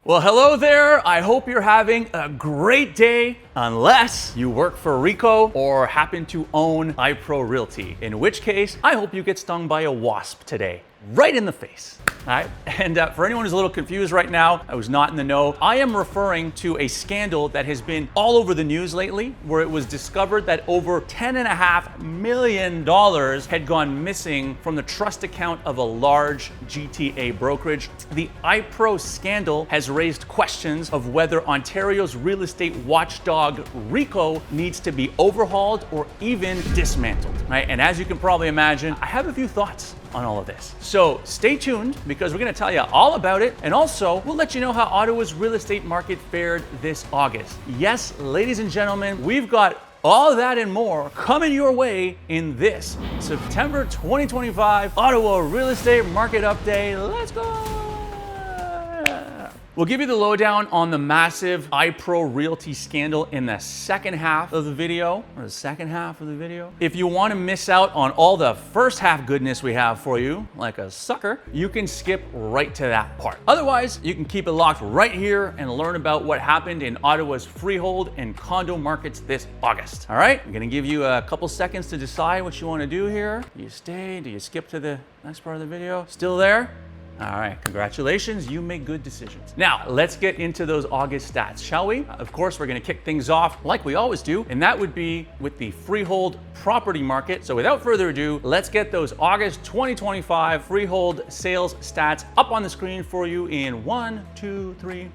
Well, hello there. I hope you're having a great day, unless you work for RECO or happen to own iPro Realty, in which case I hope you get stung by a wasp today, right in the face. All right. And for anyone who's a little confused right now, I was not in the know. I am referring to a scandal that has been all over the news lately, where it was discovered that over $10.5 million had gone missing from the trust account of a large GTA brokerage. The iPro scandal has raised questions of whether Ontario's real estate watchdog RECO needs to be overhauled or even dismantled. Right? And as you can probably imagine, I have a few thoughts on all of this. So stay tuned because we're going to tell you all about it. And also we'll let you know how Ottawa's real estate market fared this August. Yes, ladies and gentlemen, we've got all that and more coming your way in this September 2025 Ottawa real estate market update. Let's go. We'll give you the lowdown on the massive iPro Realty scandal in the second half of the video, If you want to miss out on all the first half goodness we have for you, like a sucker, you can skip right to that part. Otherwise, you can keep it locked right here and learn about what happened in Ottawa's freehold and condo markets this August. All right, I'm going to give you a couple seconds to decide what you want to do here. Do you stay? Do you skip to the next part of the video? Still there? All right, congratulations, you make good decisions. Now, let's get into those August stats, shall we? Of course, we're gonna kick things off like we always do, and that would be with the freehold property market. So without further ado, let's get those August 2025 freehold sales stats up on the screen for you in 1, 2, 3.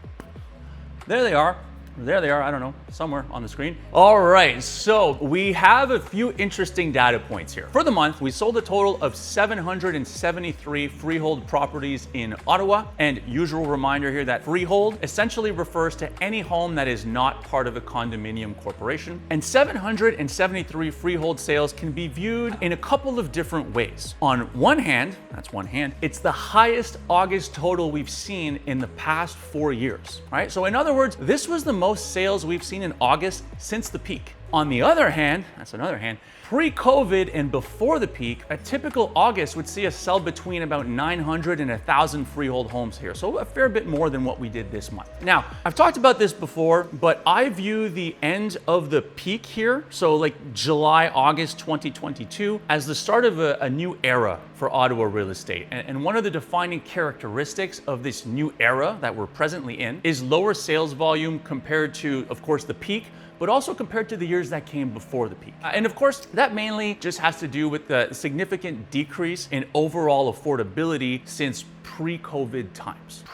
There they are. There they are, I don't know, somewhere on the screen. All right, so we have a few interesting data points here. For the month, we sold a total of 773 freehold properties in Ottawa. And usual reminder here that freehold essentially refers to any home that is not part of a condominium corporation. And 773 freehold sales can be viewed in a couple of different ways. On one hand, that's one hand, it's the highest August total we've seen in the past 4 years, right? So in other words, this was the most sales we've seen in August since the peak. On the other hand, that's another hand, pre-COVID and before the peak, a typical August would see us sell between about 900 and 1,000 freehold homes here. So a fair bit more than what we did this month. Now, I've talked about this before, but I view the end of the peak here, so like July, August 2022, as the start of a new era for Ottawa real estate. And one of the defining characteristics of this new era that we're presently in is lower sales volume compared to, of course, the peak, but also compared to the years that came before the peak. And of course, that mainly just has to do with the significant decrease in overall affordability since pre-COVID times.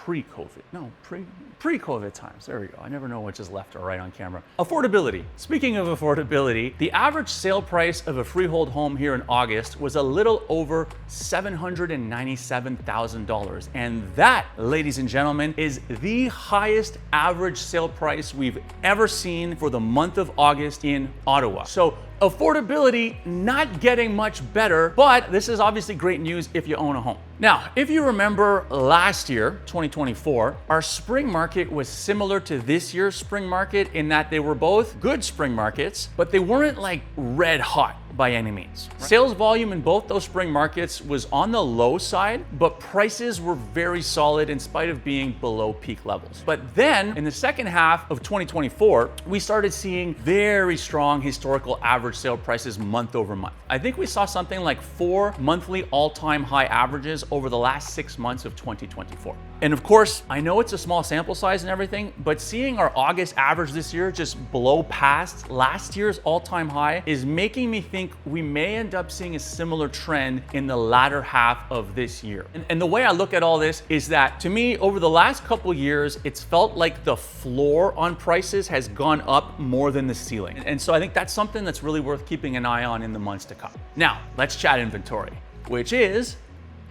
Pre-COVID times, there we go. I never know which is left or right on camera. Affordability. Speaking of affordability, the average sale price of a freehold home here in August was a little over $797,000. And that, ladies and gentlemen, is the highest average sale price we've ever seen for the month of August in Ottawa. So affordability not getting much better, but this is obviously great news if you own a home. Now, if you remember last year, 2024, our spring market was similar to this year's spring market in that they were both good spring markets, but they weren't like red hot by any means. Right. Sales volume in both those spring markets was on the low side, but prices were very solid in spite of being below peak levels. But then in the second half of 2024, we started seeing very strong historical average sale prices month over month. I think we saw something like 4 monthly all-time high averages over the last 6 months of 2024. And of course, I know it's a small sample size and everything, but seeing our August average this year just blow past last year's all-time high is making me think we may end up seeing a similar trend in the latter half of this year. And the way I look at all this is that, to me, over the last couple years, it's felt like the floor on prices has gone up more than the ceiling. And so I think that's something that's really worth keeping an eye on in the months to come. Now, let's chat inventory, which is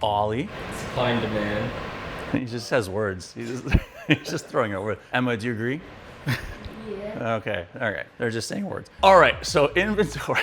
Ollie. Supply and demand. He just says words. He's just throwing out words. Emma, do you agree? Yeah. Okay, all right. They're just saying words. All right, so inventory.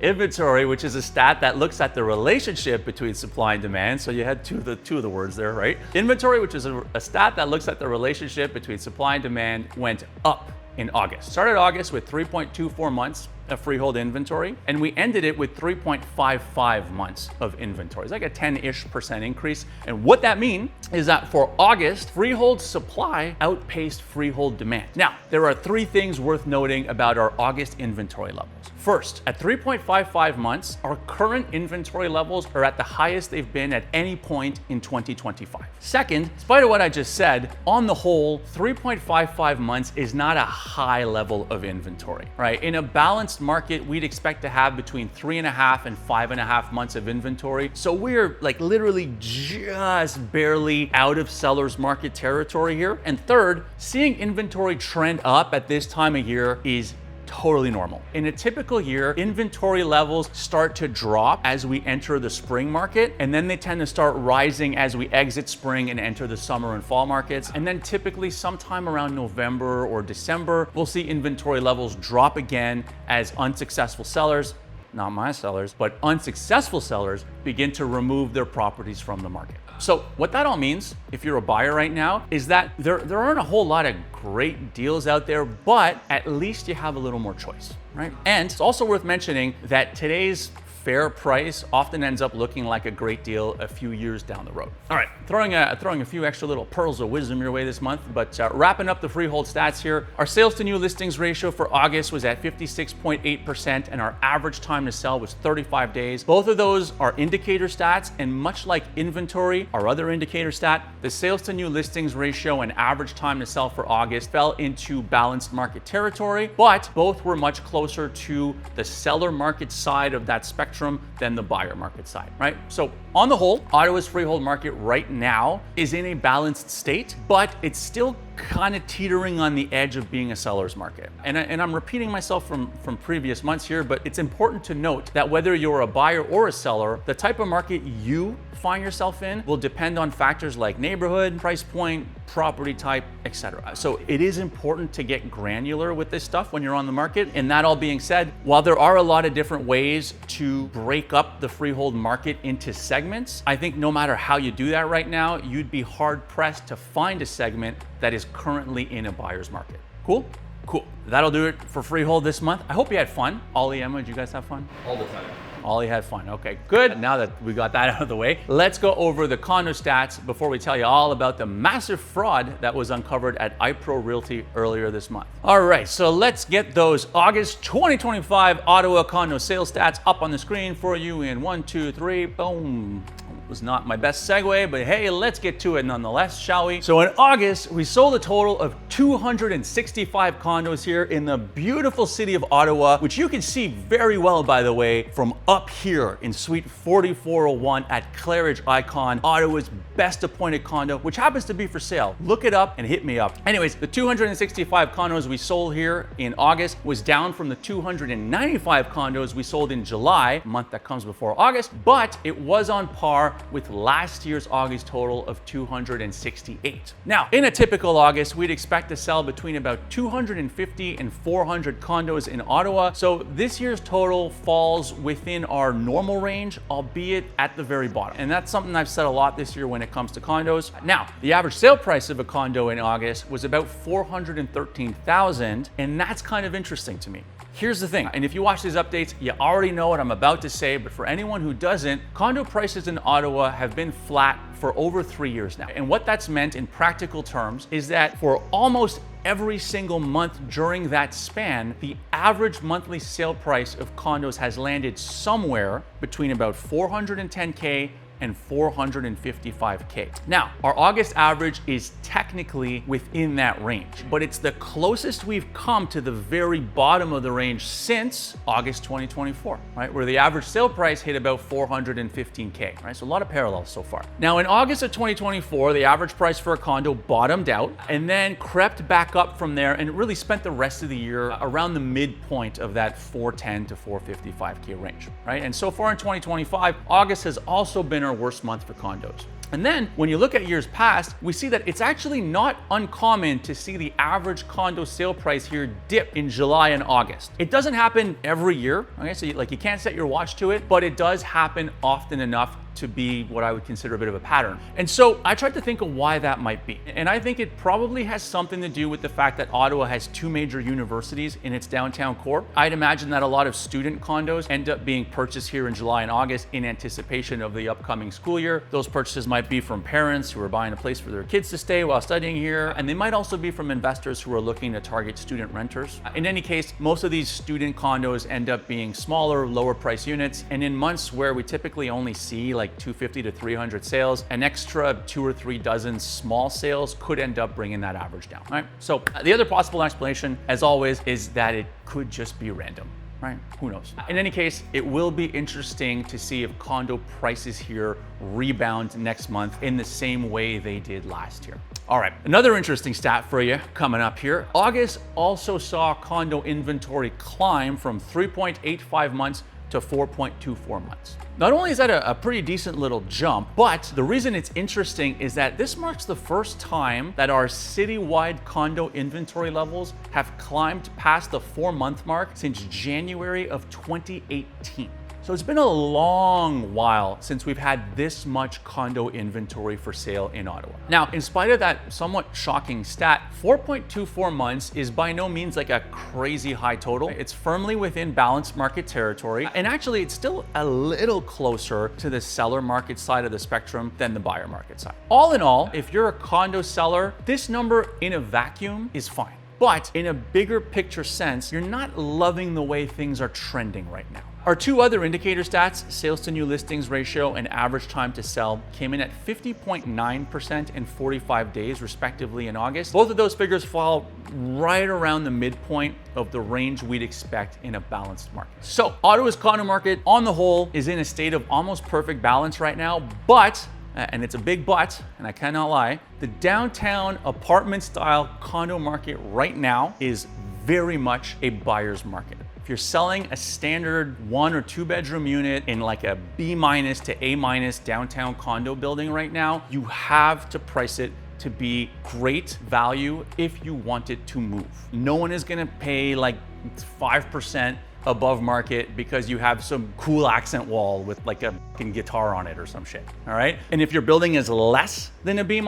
Inventory, which is a stat that looks at the relationship between supply and demand. So you had two of the words there, right? Inventory, which is a stat that looks at the relationship between supply and demand, went up in August. Started August with 3.24 months of freehold inventory, and we ended it with 3.55 months of inventory. It's like a 10-ish% increase. And what that means is that for August, freehold supply outpaced freehold demand. Now, there are three things worth noting about our August inventory levels. First, at 3.55 months, our current inventory levels are at the highest they've been at any point in 2025. Second, in spite of what I just said, on the whole, 3.55 months is not a high level of inventory, right? In a balanced market, we'd expect to have between 3.5 and 5.5 months of inventory. So we're like literally just barely out of seller's market territory here. And third, seeing inventory trend up at this time of year is totally normal. In a typical year, inventory levels start to drop as we enter the spring market, and then they tend to start rising as we exit spring and enter the summer and fall markets. And then typically sometime around November or December, we'll see inventory levels drop again as unsuccessful sellers, not my sellers, but unsuccessful sellers begin to remove their properties from the market. So what that all means, if you're a buyer right now, is that there aren't a whole lot of great deals out there, but at least you have a little more choice, right? And it's also worth mentioning that today's fair price often ends up looking like a great deal a few years down the road. All right, throwing a few extra little pearls of wisdom your way this month, but wrapping up the Freehold Stats here, our sales to new listings ratio for August was at 56.8%, and our average time to sell was 35 days. Both of those are indicator stats, and much like inventory, our other indicator stat, the sales to new listings ratio and average time to sell for August fell into balanced market territory, but both were much closer to the seller market side of that spectrum than the buyer market side, right? So on the whole, Ottawa's freehold market right now is in a balanced state, but it's still kind of teetering on the edge of being a seller's market. And I'm repeating myself from previous months here, but it's important to note that whether you're a buyer or a seller, the type of market you find yourself in will depend on factors like neighborhood, price point, property type, etc. So it is important to get granular with this stuff when you're on the market. And that all being said, while there are a lot of different ways to break up the freehold market into segments, I think no matter how you do that right now, you'd be hard pressed to find a segment that is currently in a buyer's market. Cool? Cool. That'll do it for Freehold this month. I hope you had fun. Ollie, Emma, did you guys have fun? All the time. Ollie had fun. Okay, good. Now that we got that out of the way, let's go over the condo stats before we tell you all about the massive fraud that was uncovered at iPro Realty earlier this month. All right, so let's get those August 2025 Ottawa condo sales stats up on the screen for you in 1, 2, 3, boom. Was not my best segue, but hey, let's get to it nonetheless, shall we? So in August, we sold a total of 265 condos here in the beautiful city of Ottawa, which you can see very well, by the way, from up here in Suite 4401 at Claridge Icon, Ottawa's best appointed condo, which happens to be for sale. Look it up and hit me up. Anyways, the 265 condos we sold here in August was down from the 295 condos we sold in July, a month that comes before August, but it was on par with last year's August total of 268. Now, in a typical August, we'd expect to sell between about 250 and 400 condos in Ottawa. So this year's total falls within our normal range, albeit at the very bottom. And that's something I've said a lot this year when it comes to condos. Now, the average sale price of a condo in August was about $413,000, and that's kind of interesting to me. Here's the thing, and if you watch these updates, you already know what I'm about to say, but for anyone who doesn't, condo prices in Ottawa have been flat for over 3 years now. And what that's meant in practical terms is that for almost every single month during that span, the average monthly sale price of condos has landed somewhere between about $410K and $455K. Now, our August average is technically within that range, but it's the closest we've come to the very bottom of the range since August 2024, right? Where the average sale price hit about $415K, right? So a lot of parallels so far. Now, in August of 2024, the average price for a condo bottomed out and then crept back up from there and really spent the rest of the year around the midpoint of that $410 to $455K range, right? And so far in 2025, August has also been our worst month for condos. And then when you look at years past, we see that it's actually not uncommon to see the average condo sale price here dip in July and August. It doesn't happen every year, okay? So you can't set your watch to it, but it does happen often enough to be what I would consider a bit of a pattern. And so I tried to think of why that might be. And I think it probably has something to do with the fact that Ottawa has two major universities in its downtown core. I'd imagine that a lot of student condos end up being purchased here in July and August in anticipation of the upcoming school year. Those purchases might be from parents who are buying a place for their kids to stay while studying here, and they might also be from investors who are looking to target student renters. In any case, most of these student condos end up being smaller, lower price units, and in months where we typically only see like 250 to 300 sales, an extra 2 or 3 dozen small sales could end up bringing that average down, right? So the other possible explanation, as always, is that it could just be random. Right? Who knows? In any case, it will be interesting to see if condo prices here rebound next month in the same way they did last year. All right, another interesting stat for you coming up here. August also saw condo inventory climb from 3.85 months to 4.24 months. Not only is that a pretty decent little jump, but the reason it's interesting is that this marks the first time that our citywide condo inventory levels have climbed past the 4-month mark since January of 2018. So it's been a long while since we've had this much condo inventory for sale in Ottawa. Now, in spite of that somewhat shocking stat, 4.24 months is by no means like a crazy high total. It's firmly within balanced market territory. And actually, it's still a little closer to the seller market side of the spectrum than the buyer market side. All in all, if you're a condo seller, this number in a vacuum is fine. But in a bigger picture sense, you're not loving the way things are trending right now. Our two other indicator stats, sales to new listings ratio and average time to sell, came in at 50.9% and 45 days respectively in August. Both of those figures fall right around the midpoint of the range we'd expect in a balanced market. So Ottawa's condo market on the whole is in a state of almost perfect balance right now, but and it's a big but, and I cannot lie, the downtown apartment style condo market right now is very much a buyer's market. If you're selling a standard 1 or 2 bedroom unit in like a B- to A- downtown condo building right now, you have to price it to be great value if you want it to move. No one is gonna pay like 5% above market because you have some cool accent wall with like a fucking guitar on it or some shit, all right? And if your building is less than a B-,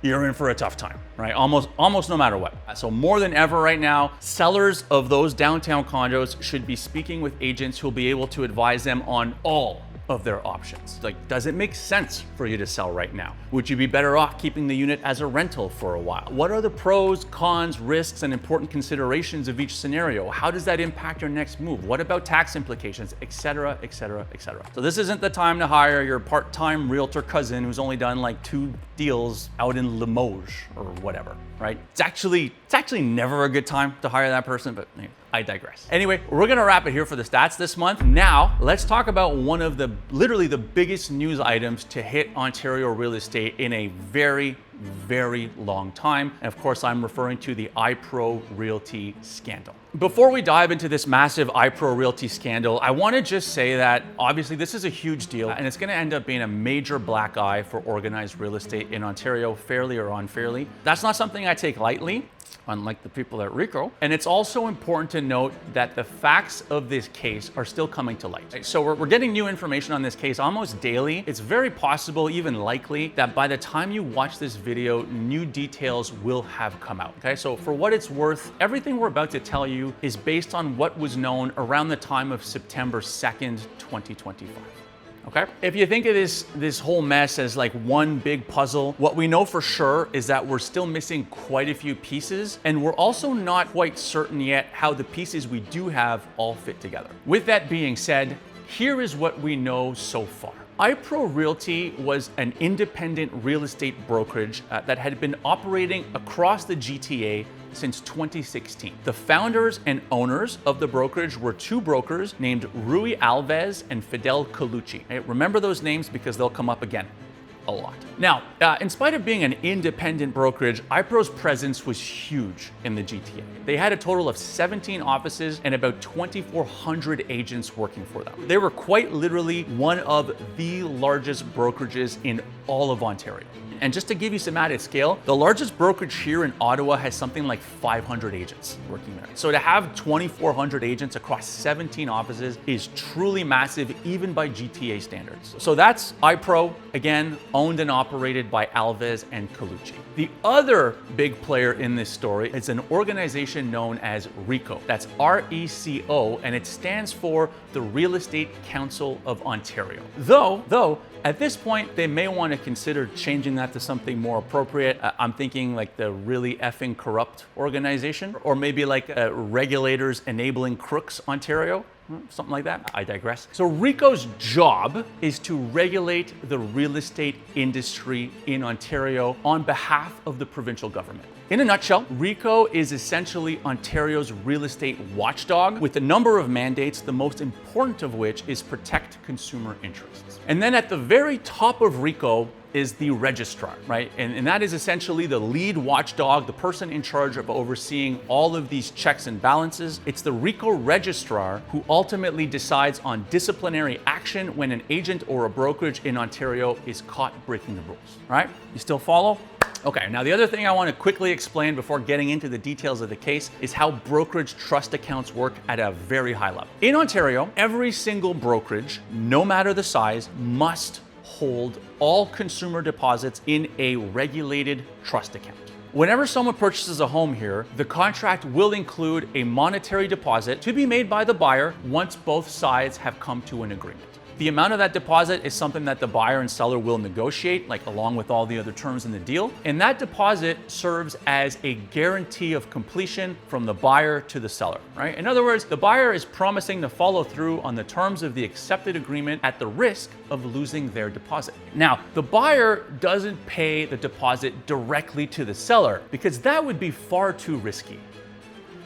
you're in for a tough time, right? Almost no matter what. So more than ever right now, sellers of those downtown condos should be speaking with agents who'll be able to advise them on all of their options. Like, does it make sense for you to sell right now? Would you be better off keeping the unit as a rental for a while? What are the pros, cons, risks, and important considerations of each scenario? How does that impact your next move? What about tax implications, et cetera, et cetera, et cetera. So this isn't the time to hire your part-time realtor cousin who's only done like 2 deals out in Limoges or whatever, right? It's actually never a good time to hire that person, but I digress. Anyway, we're gonna wrap it here for the stats this month. Now, let's talk about one of the literally the biggest news items to hit Ontario real estate in a very, very long time. And of course, I'm referring to the iPro Realty scandal. Before we dive into this massive iPro Realty scandal, I want to just say that obviously this is a huge deal and it's going to end up being a major black eye for organized real estate in Ontario, fairly or unfairly. That's not something I take lightly, unlike the people at RECO. And it's also important to note that the facts of this case are still coming to light. So we're getting new information on this case almost daily. It's very possible, even likely, that by the time you watch this video, new details will have come out, okay? So for what it's worth, everything we're about to tell you is based on what was known around the time of September 2nd, 2025. Okay? If you think of this whole mess as like one big puzzle, what we know for sure is that we're still missing quite a few pieces, and we're also not quite certain yet how the pieces we do have all fit together. With that being said, here is what we know so far. iPro Realty was an independent real estate brokerage that had been operating across the GTA since 2016. The founders and owners of the brokerage were 2 brokers named Rui Alves and Fidel Colucci. Remember those names because they'll come up again. a lot. Now, in spite of being an independent brokerage, iPro's presence was huge in the GTA. They had a total of 17 offices and about 2,400 agents working for them. They were quite literally one of the largest brokerages in all of Ontario. And just to give you some added scale, the largest brokerage here in Ottawa has something like 500 agents working there. So to have 2,400 agents across 17 offices is truly massive, even by GTA standards. So that's iPro, again, owned and operated by Alves and Colucci. The other big player in this story is an organization known as RECO. That's RECO, and it stands for the Real Estate Council of Ontario. Though, at this point, they may want to consider changing that to something more appropriate. I'm thinking like the Really Effing Corrupt organization, or maybe like Regulators Enabling Crooks Ontario. Something like that. I digress. So RECO's job is to regulate the real estate industry in Ontario on behalf of the provincial government. In a nutshell, RECO is essentially Ontario's real estate watchdog with a number of mandates, the most important of which is protect consumer interests. And then at the very top of RECO is the registrar, right? And that is essentially the lead watchdog, the person in charge of overseeing all of these checks and balances. It's the RECO registrar who ultimately decides on disciplinary action when an agent or a brokerage in Ontario is caught breaking the rules, right? You still follow? Okay, now the other thing I want to quickly explain before getting into the details of the case is how brokerage trust accounts work at a very high level. In Ontario, every single brokerage, no matter the size, must hold all consumer deposits in a regulated trust account. Whenever someone purchases a home here, the contract will include a monetary deposit to be made by the buyer once both sides have come to an agreement. The amount of that deposit is something that the buyer and seller will negotiate, like along with all the other terms in the deal. And that deposit serves as a guarantee of completion from the buyer to the seller, right? In other words, the buyer is promising to follow through on the terms of the accepted agreement at the risk of losing their deposit. Now, the buyer doesn't pay the deposit directly to the seller because that would be far too risky.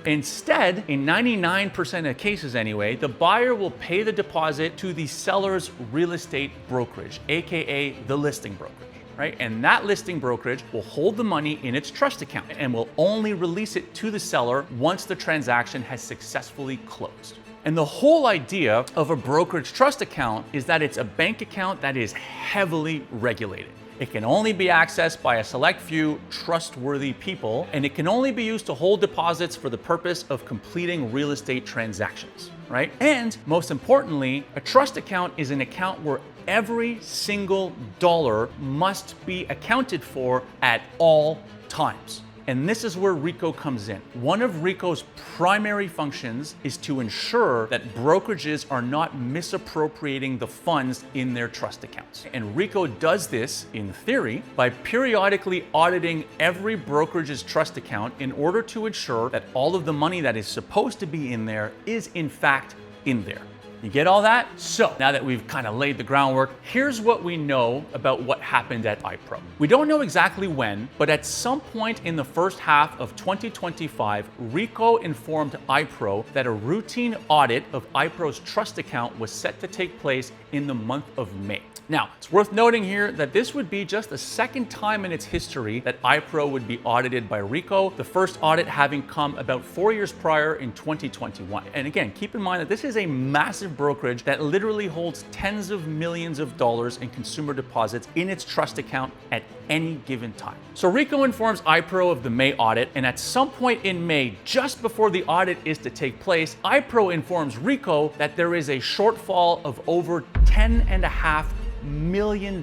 Instead, in 99% of cases anyway, the buyer will pay the deposit to the seller's real estate brokerage, aka the listing brokerage, right? And that listing brokerage will hold the money in its trust account and will only release it to the seller once the transaction has successfully closed. And the whole idea of a brokerage trust account is that it's a bank account that is heavily regulated. It can only be accessed by a select few trustworthy people, and it can only be used to hold deposits for the purpose of completing real estate transactions, right? And most importantly, a trust account is an account where every single dollar must be accounted for at all times. And this is where RECO comes in. One of RECO's primary functions is to ensure that brokerages are not misappropriating the funds in their trust accounts. And RECO does this, in theory, by periodically auditing every brokerage's trust account in order to ensure that all of the money that is supposed to be in there is in fact in there. You get all that? So now that we've kind of laid the groundwork, here's what we know about what happened at iPro. We don't know exactly when, but at some point in the first half of 2025, RECO informed iPro that a routine audit of iPro's trust account was set to take place in the month of May. Now, it's worth noting here that this would be just the second time in its history that iPro would be audited by RECO, the first audit having come about 4 years prior in 2021. And again, keep in mind that this is a massive brokerage that literally holds tens of millions of dollars in consumer deposits in its trust account at any given time. So RECO informs iPro of the May audit, and at some point in May, just before the audit is to take place, iPro informs RECO that there is a shortfall of over $10.5 million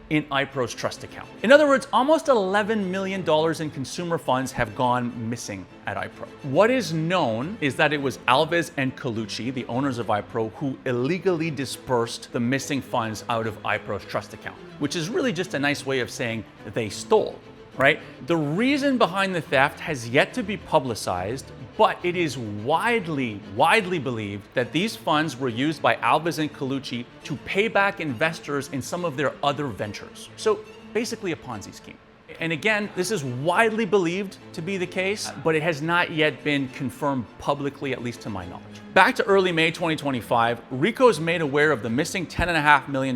in iPro's trust account. In other words, almost $11 million in consumer funds have gone missing at iPro. What is known is that it was Alves and Colucci, the owners of iPro, who illegally dispersed the missing funds out of iPro's trust account, which is really just a nice way of saying they stole, right? The reason behind the theft has yet to be publicized, but it is widely believed that these funds were used by Alves and Colucci to pay back investors in some of their other ventures. So basically a Ponzi scheme. And again, this is widely believed to be the case, but it has not yet been confirmed publicly, at least to my knowledge. Back to early May 2025, RECO is made aware of the missing $10.5 million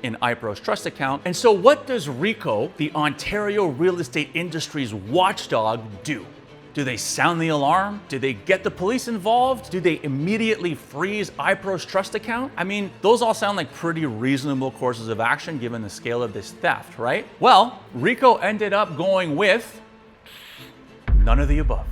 in iPro's trust account. And so what does RECO, the Ontario real estate industry's watchdog, do? Do they sound the alarm? Do they get the police involved? Do they immediately freeze iPro's trust account? I mean, those all sound like pretty reasonable courses of action given the scale of this theft, right? Well, RECO ended up going with none of the above.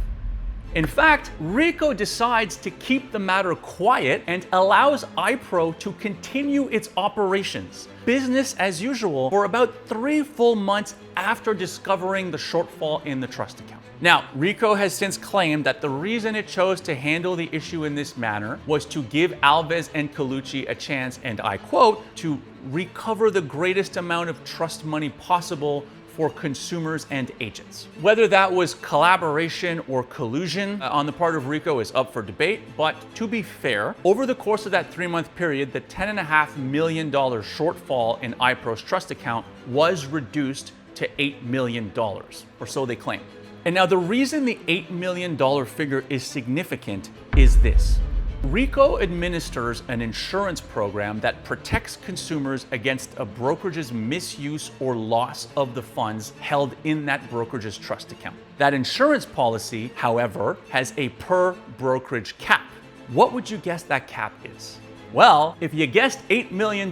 In fact, RECO decides to keep the matter quiet and allows iPro to continue its operations, business as usual, for about 3 full months after discovering the shortfall in the trust account. Now, RECO has since claimed that the reason it chose to handle the issue in this manner was to give Alves and Colucci a chance, and I quote, to recover the greatest amount of trust money possible for consumers and agents. Whether that was collaboration or collusion on the part of RECO is up for debate, but to be fair, over the course of that 3-month period, the $10.5 million shortfall in iPro's trust account was reduced to $8 million, or so they claim. And now the reason the $8 million figure is significant is this. RECO administers an insurance program that protects consumers against a brokerage's misuse or loss of the funds held in that brokerage's trust account. That insurance policy, however, has a per brokerage cap. What would you guess that cap is? Well, if you guessed $8 million,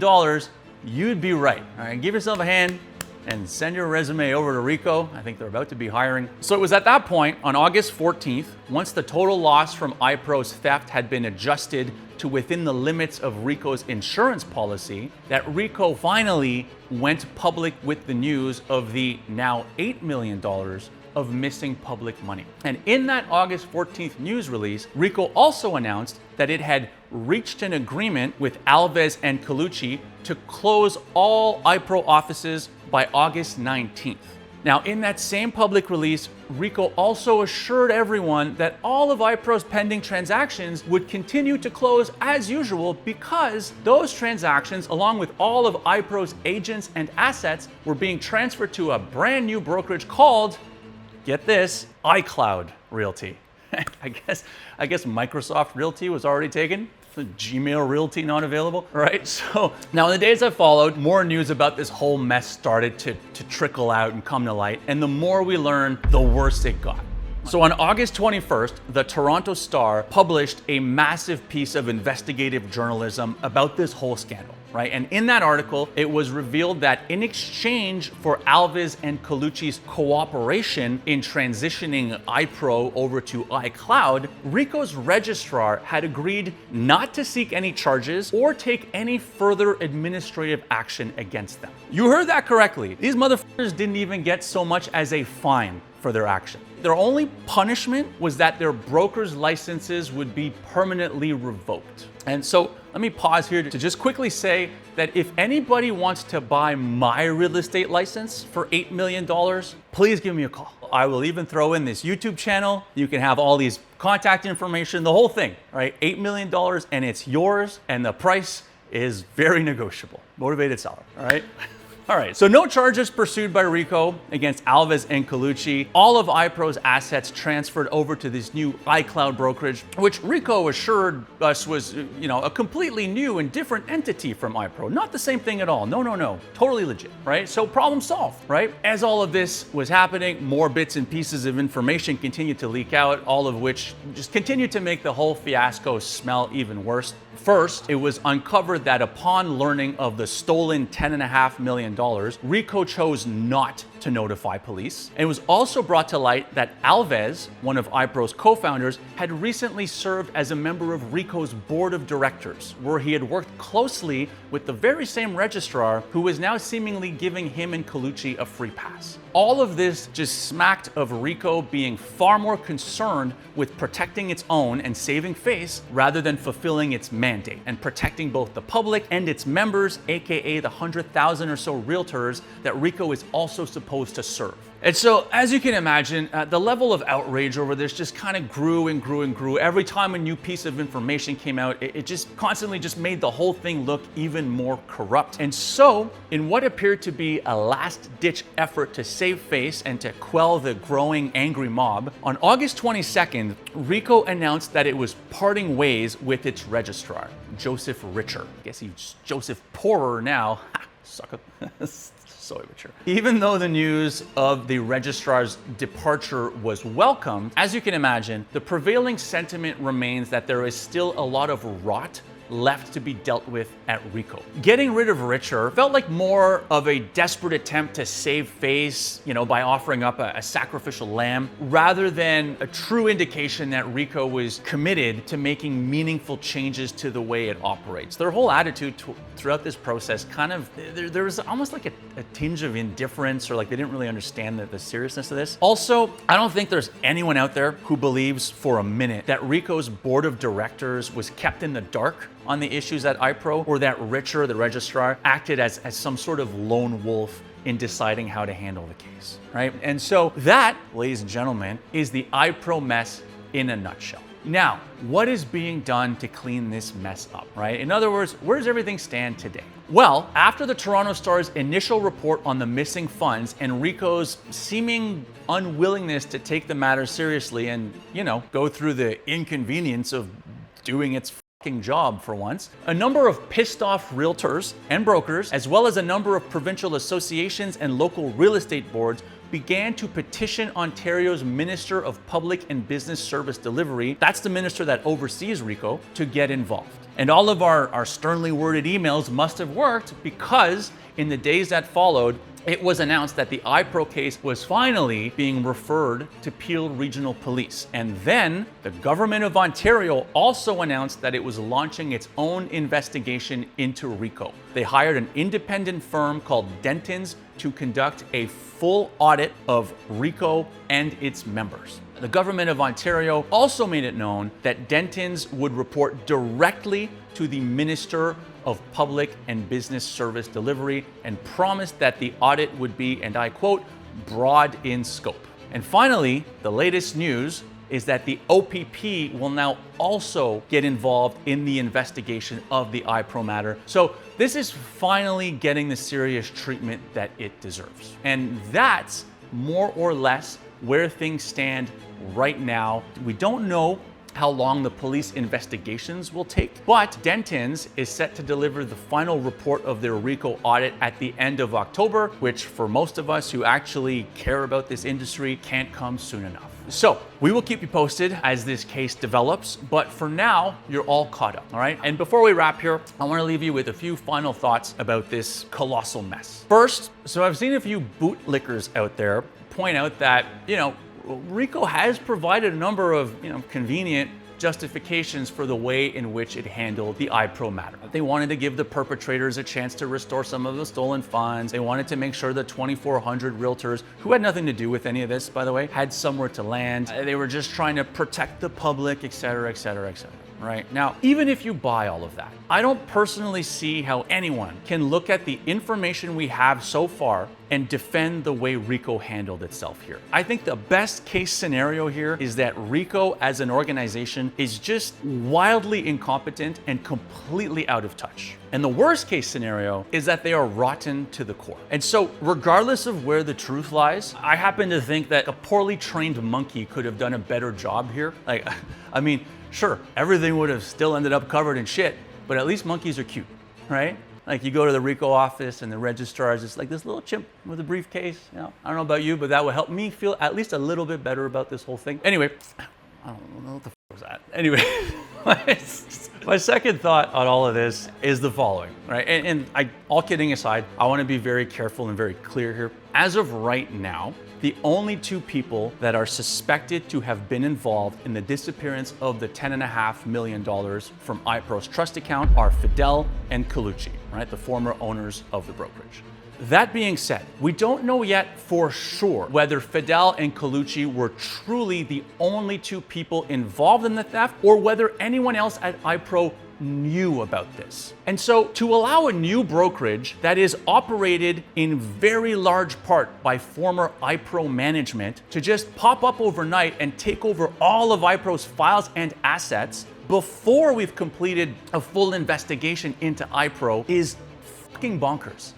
you'd be right. All right, give yourself a hand and send your resume over to RECO. I think they're about to be hiring. So it was at that point, on August 14th, once the total loss from iPro's theft had been adjusted to within the limits of RECO's insurance policy, that RECO finally went public with the news of the now $8 million of missing public money. And in that August 14th news release, RECO also announced that it had reached an agreement with Alves and Colucci to close all iPro offices by August 19th. Now, in that same public release, RECO also assured everyone that all of iPro's pending transactions would continue to close as usual because those transactions, along with all of iPro's agents and assets, were being transferred to a brand new brokerage called, get this, iCloud Realty. I guess Microsoft Realty was already taken. Gmail Realty not available, right? So now in the days that followed, more news about this whole mess started to trickle out and come to light. And the more we learned, the worse it got. So on August 21st, the Toronto Star published a massive piece of investigative journalism about this whole scandal, right? And in that article, it was revealed that in exchange for Alves and Colucci's cooperation in transitioning iPro over to iCloud, RECO's registrar had agreed not to seek any charges or take any further administrative action against them. You heard that correctly. These motherfuckers didn't even get so much as a fine for their action. Their only punishment was that their broker's licenses would be permanently revoked. And so let me pause here to just quickly say that if anybody wants to buy my real estate license for $8 million, please give me a call. I will even throw in this YouTube channel. You can have all these contact information, the whole thing, right? $8 million and it's yours, and the price is very negotiable. Motivated seller, all right? All right, so no charges pursued by RECO against Alves and Colucci. All of iPro's assets transferred over to this new iCloud brokerage, which RECO assured us was, a completely new and different entity from iPro. Not the same thing at all. No. Totally legit, right? So problem solved, right? As all of this was happening, more bits and pieces of information continued to leak out, all of which just continued to make the whole fiasco smell even worse. First, it was uncovered that upon learning of the stolen $10.5 million, RECO chose not to notify police. And it was also brought to light that Alves, one of iPro's co-founders, had recently served as a member of RECO's board of directors, where he had worked closely with the very same registrar who was now seemingly giving him and Colucci a free pass. All of this just smacked of RECO being far more concerned with protecting its own and saving face rather than fulfilling its mandate and protecting both the public and its members, aka the 100,000 or so realtors that RECO is also supposed to serve. And so, as you can imagine, the level of outrage over this just kind of grew and grew and grew. Every time a new piece of information came out, it just constantly just made the whole thing look even more corrupt. And so, in what appeared to be a last-ditch effort to save face and to quell the growing angry mob, on August 22nd, RECO announced that it was parting ways with its registrar, Joseph Richer. I guess he's Joseph Poorer now. Ha, sucker. So immature. Even though the news of the registrar's departure was welcomed, as you can imagine, the prevailing sentiment remains that there is still a lot of rot left to be dealt with at RECO. Getting rid of Richer felt like more of a desperate attempt to save face, by offering up a sacrificial lamb, rather than a true indication that RECO was committed to making meaningful changes to the way it operates. Their whole attitude throughout this process there was almost like a tinge of indifference, or like they didn't really understand the seriousness of this. Also, I don't think there's anyone out there who believes for a minute that RECO's board of directors was kept in the dark on the issues at iPro, or that Richer, the registrar, acted as some sort of lone wolf in deciding how to handle the case, right? And so that, ladies and gentlemen, is the iPro mess in a nutshell. Now, what is being done to clean this mess up, right? In other words, where does everything stand today? Well, after the Toronto Star's initial report on the missing funds and RECO's seeming unwillingness to take the matter seriously and, go through the inconvenience of doing its job for once, a number of pissed off realtors and brokers, as well as a number of provincial associations and local real estate boards, began to petition Ontario's Minister of Public and Business Service Delivery, that's the minister that oversees RECO, to get involved. And all of our sternly worded emails must have worked, because in the days that followed, it was announced that the iPro case was finally being referred to Peel Regional Police. And then the government of Ontario also announced that it was launching its own investigation into RECO. They hired an independent firm called Dentons to conduct a full audit of RECO and its members. The government of Ontario also made it known that Dentons would report directly to the Minister of Public and Business Service Delivery, and promised that the audit would be, and I quote, broad in scope. And finally, the latest news is that the OPP will now also get involved in the investigation of the iPro matter. So this is finally getting the serious treatment that it deserves. And that's more or less where things stand right now. We don't know how long the police investigations will take, but Dentons is set to deliver the final report of their RECO audit at the end of October, which for most of us who actually care about this industry can't come soon enough. So we will keep you posted as this case develops, but for now, you're all caught up, all right? And before we wrap here, I want to leave you with a few final thoughts about this colossal mess. First, so I've seen a few bootlickers out there point out that, RECO has provided a number of, convenient justifications for the way in which it handled the iPro matter. They wanted to give the perpetrators a chance to restore some of the stolen funds. They wanted to make sure the 2,400 realtors, who had nothing to do with any of this, by the way, had somewhere to land. They were just trying to protect the public, et cetera, et cetera, et cetera. Right? Now, even if you buy all of that, I don't personally see how anyone can look at the information we have so far and defend the way RECO handled itself here. I think the best case scenario here is that RECO as an organization is just wildly incompetent and completely out of touch. And the worst case scenario is that they are rotten to the core. And so regardless of where the truth lies, I happen to think that a poorly trained monkey could have done a better job here. Sure, everything would have still ended up covered in shit, but at least monkeys are cute, right? Like you go to the RECO office and the registrar is just like this little chimp with a briefcase. I don't know about you, but that would help me feel at least a little bit better about this whole thing. Anyway, I don't know what the was that. Anyway, my second thought on all of this is the following, right? And all kidding aside, I want to be very careful and very clear here. As of right now, the only two people that are suspected to have been involved in the disappearance of the $10.5 million from iPro's trust account are Fidel and Colucci, right? The former owners of the brokerage. That being said, we don't know yet for sure whether Fidel and Colucci were truly the only two people involved in the theft, or whether anyone else at iPro knew about this. And so to allow a new brokerage that is operated in very large part by former iPro management to just pop up overnight and take over all of iPro's files and assets before we've completed a full investigation into iPro is fucking bonkers,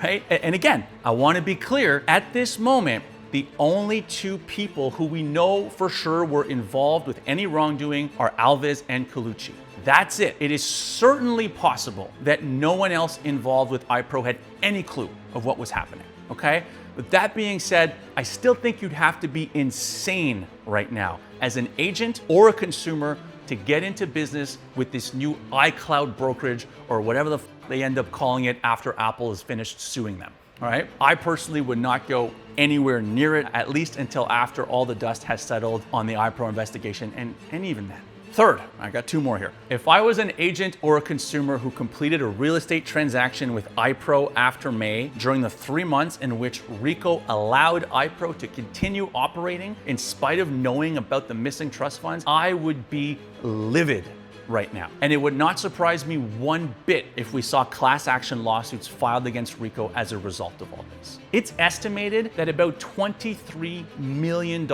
right? And again, I want to be clear, at this moment, the only two people who we know for sure were involved with any wrongdoing are Alves and Colucci. That's it. It is certainly possible that no one else involved with iPro had any clue of what was happening, okay? With that being said, I still think you'd have to be insane right now as an agent or a consumer to get into business with this new iCloud brokerage or whatever the they end up calling it after Apple is finished suing them. All right. I personally would not go anywhere near it, at least until after all the dust has settled on the iPro investigation, and even then. Third, I got two more here. If I was an agent or a consumer who completed a real estate transaction with iPro after May during the 3 months in which RECO allowed iPro to continue operating in spite of knowing about the missing trust funds, I would be livid right now. And it would not surprise me one bit if we saw class action lawsuits filed against RECO as a result of all this. It's estimated that about $23 million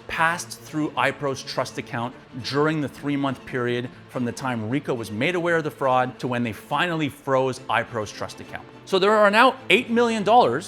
passed through iPro's trust account during the 3-month period from the time RECO was made aware of the fraud to when they finally froze iPro's trust account. So there are now $8 million,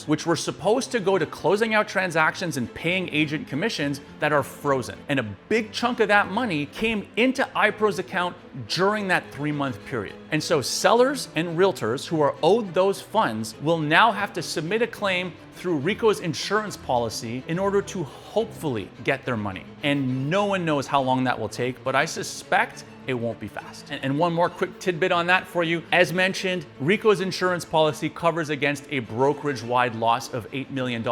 which were supposed to go to closing out transactions and paying agent commissions, that are frozen. And a big chunk of that money came into iPro's account during that 3-month period. And so sellers and realtors who are owed those funds will now have to submit a claim through RECO's insurance policy in order to hopefully get their money. And no one knows how long that will take, but I suspect it won't be fast. And one more quick tidbit on that for you. As mentioned, RECO's insurance policy covers against a brokerage-wide loss of $8 million,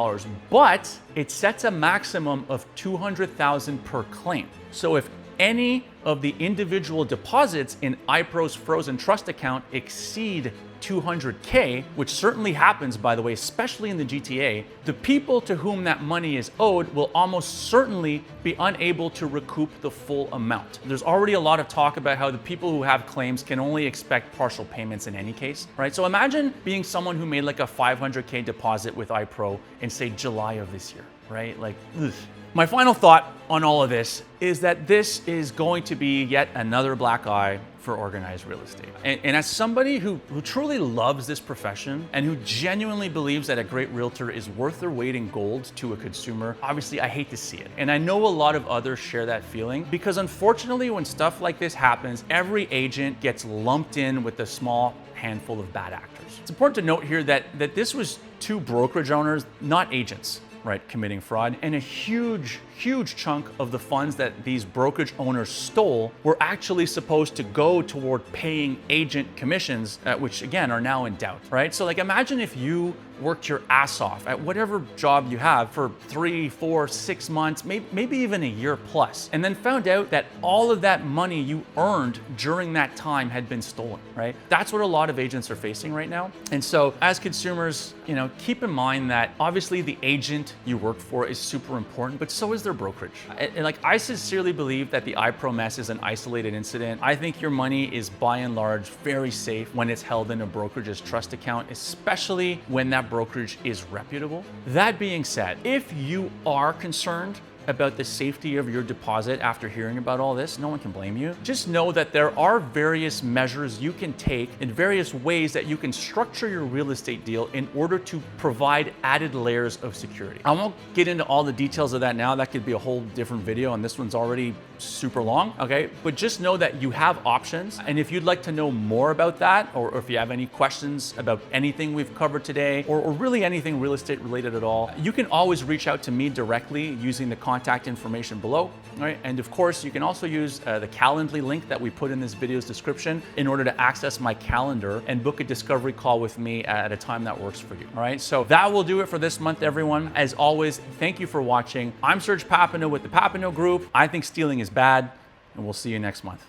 but it sets a maximum of $200,000 per claim. So if any of the individual deposits in iPro's frozen trust account exceed $200K, which certainly happens, by the way, especially in the GTA, the people to whom that money is owed will almost certainly be unable to recoup the full amount. There's already a lot of talk about how the people who have claims can only expect partial payments in any case, right? So imagine being someone who made like a $500K deposit with iPro in, say, July of this year, right? Like, ugh. My final thought on all of this is that this is going to be yet another black eye for organized real estate. And as somebody who truly loves this profession and who genuinely believes that a great realtor is worth their weight in gold to a consumer, obviously I hate to see it. And I know a lot of others share that feeling because unfortunately when stuff like this happens, every agent gets lumped in with a small handful of bad actors. It's important to note here that this was two brokerage owners, not agents, right, committing fraud. And a huge chunk of the funds that these brokerage owners stole were actually supposed to go toward paying agent commissions, which again are now in doubt, right? So like imagine if you worked your ass off at whatever job you have for 3, 4, 6 months, maybe even a year plus, and then found out that all of that money you earned during that time had been stolen, right? That's what a lot of agents are facing right now. And so as consumers, keep in mind that obviously the agent you work for is super important, but so is their brokerage. And like I sincerely believe that the iPro mess is an isolated incident. I think your money is by and large very safe when it's held in a brokerage's trust account, especially when that brokerage is reputable. That being said, if you are concerned about the safety of your deposit after hearing about all this, no one can blame you. Just know that there are various measures you can take and various ways that you can structure your real estate deal in order to provide added layers of security. I won't get into all the details of that now. That could be a whole different video, and this one's already super long, okay? But just know that you have options. And if you'd like to know more about that, or if you have any questions about anything we've covered today, or really anything real estate related at all, you can always reach out to me directly using the contact information below, right? And of course, you can also use the Calendly link that we put in this video's description in order to access my calendar and book a discovery call with me at a time that works for you, all right? So that will do it for this month, everyone. As always, thank you for watching. I'm Serge Papineau with the Papineau Group. I think stealing is bad, and we'll see you next month.